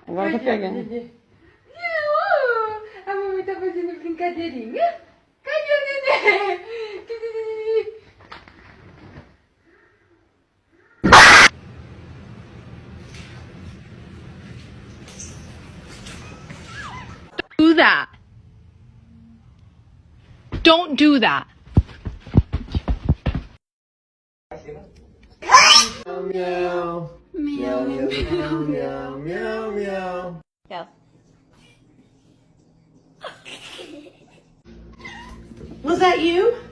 Agora tá pegando. A mamãe tá fazendo brincadeirinha? Cadê o neném? Do that. Don't do that. Meow, meow, meow, meow, meow, meow. Go. Was that you?